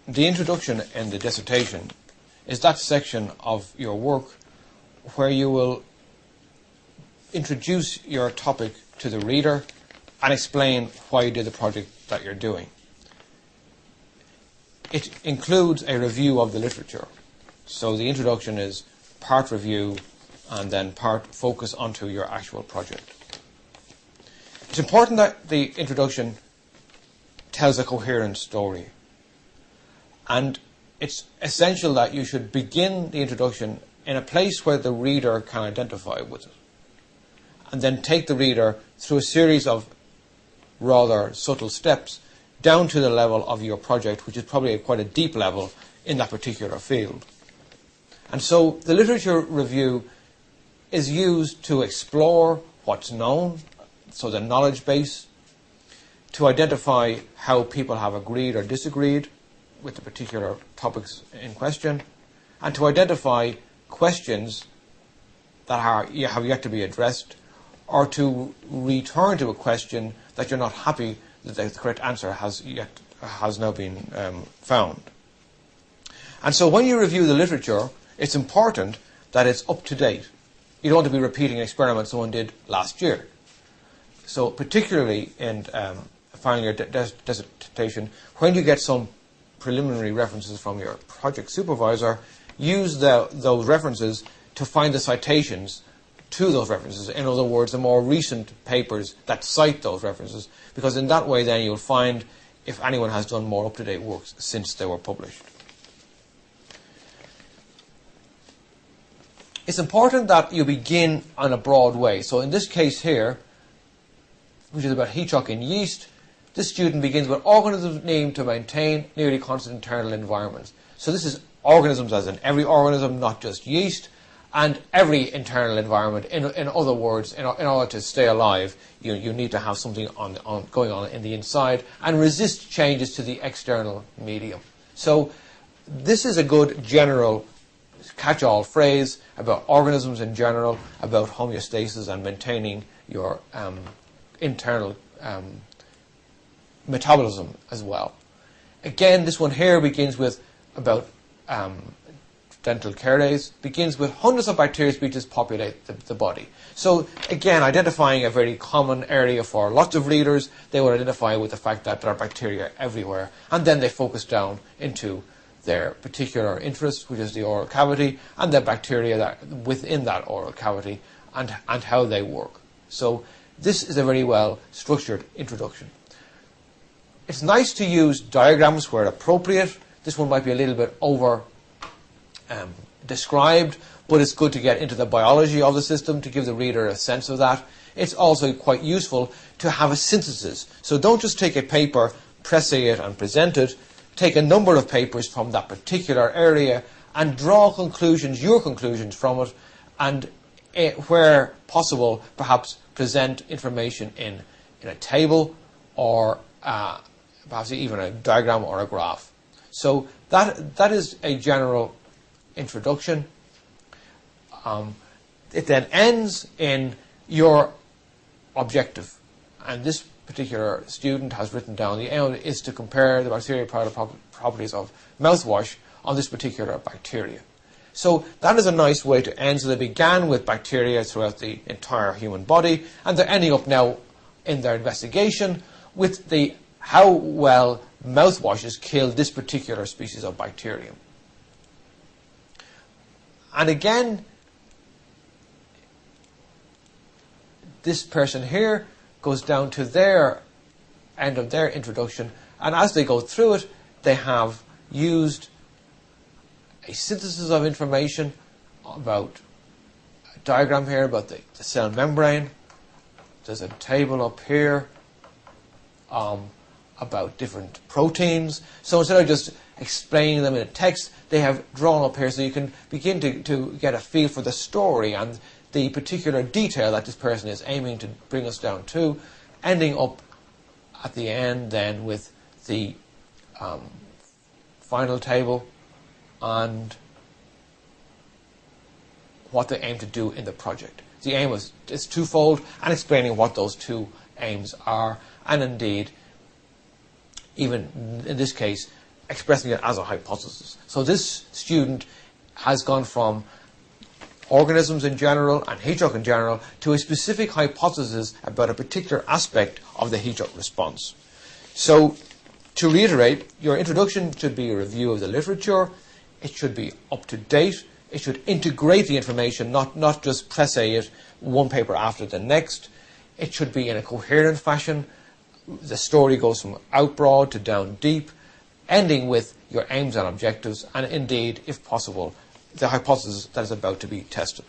the introduction in the dissertation is that section of your work where you will introduce your topic to the reader and explain why you did the project that you're doing. It includes a review of the literature. So the introduction is part review and then part focus onto your actual project. It's important that the introduction tells a coherent story. And it's essential that you should begin the introduction in a place where the reader can identify with it. And then take the reader through a series of rather subtle steps down to the level of your project, which is probably quite a deep level in that particular field. And so the literature review is used to explore what's known, so the knowledge base, to identify how people have agreed or disagreed with the particular topics in question, and to identify questions that have yet to be addressed, or to return to a question that you're not happy that the correct answer has now been found. And so when you review the literature, it's important that it's up to date. You don't want to be repeating an experiment someone did last year. So particularly in filing your dissertation, when you get some preliminary references from your project supervisor, use those references to find the citations to those references. In other words, the more recent papers that cite those references, because in that way then you'll find if anyone has done more up-to-date works since they were published. It's important that you begin on a broad way. So in this case here, which is about heat shock in yeast, this student begins with organisms named to maintain nearly constant internal environments. So this is organisms as in every organism, not just yeast, and every internal environment. In other words, in order to stay alive, you need to have something going on in the inside and resist changes to the external medium. So this is a good general catch-all phrase about organisms in general, about homeostasis and maintaining your internal metabolism as well. Again, this one here begins with about dental caries, begins with hundreds of bacteria species populate the body. So again, identifying a very common area for lots of readers, they will identify with the fact that there are bacteria everywhere, and then they focus down into their particular interest, which is the oral cavity, and the bacteria that within that oral cavity, and how they work. So this is a very well structured introduction. It's nice to use diagrams where appropriate. This one might be a little bit over described, but it's good to get into the biology of the system to give the reader a sense of that. It's also quite useful to have a synthesis. So don't just take a paper, pressay it and present it. Take a number of papers from that particular area and draw conclusions, your conclusions from it, and where possible, perhaps present information in a table or perhaps even a diagram or a graph. So that is a general introduction. It then ends in your objective. And this particular student has written down the aim is to compare the bacterial properties of mouthwash on this particular bacteria. So that is a nice way to end. So they began with bacteria throughout the entire human body, and they're ending up now in their investigation with how well mouthwashes kill this particular species of bacterium. And again, this person here goes down to their end of their introduction, and as they go through it, they have used a synthesis of information about a diagram here about the cell membrane. There's a table up here about different proteins. So instead of just explaining them in a text, they have drawn up here so you can begin to get a feel for the story and the particular detail that this person is aiming to bring us down to, ending up at the end then with the final table and what they aim to do in the project. The aim is twofold, and explaining what those two aims are, and indeed, even in this case, expressing it as a hypothesis. So this student has gone from organisms in general and heat shock in general to a specific hypothesis about a particular aspect of the heat shock response. So to reiterate, your introduction should be a review of the literature. It should be up to date. It should integrate the information, not just press it one paper after the next. It should be in a coherent fashion. The story goes from out broad to down deep, ending with your aims and objectives, and indeed, if possible, the hypothesis that is about to be tested.